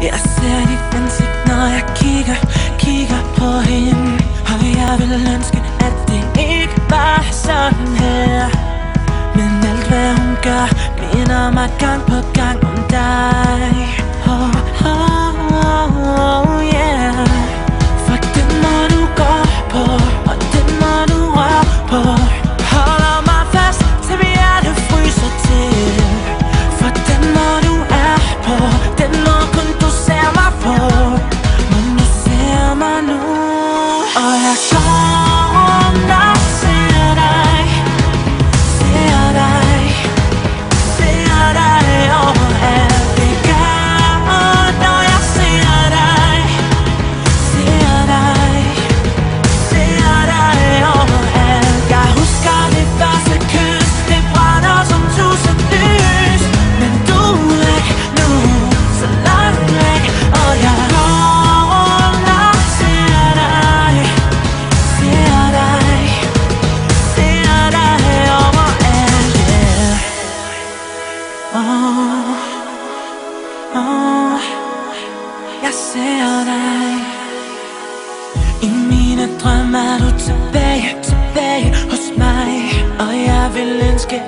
Jeg ser dit ansigt, når jeg kigger på hende. Og jeg vil ønske, at det ikke var sådan her. Men alt hvad hun gør, minder mig gang på gang om dig. Yeah. For den må du gå på, og den må du røre på. Holder mig fast, til mit hjerte fryser til. For den må du er på, den må kun du ser mig på. Men du ser mig nu, og jeg går rundt og ser dig. Ser dig, ser dig overalt. Det gør, når jeg ser dig. Ser dig, ser dig overalt. Jeg husker det første kys, det brænder som 1000 lys. Men du er væk nu, så langt væk. Og jeg går rundt og ser dig. Ser dig, ser dig overalt, yeah. Jeg ser dig. I mine drømme er du tilbage hos mig. Og jeg vil ønske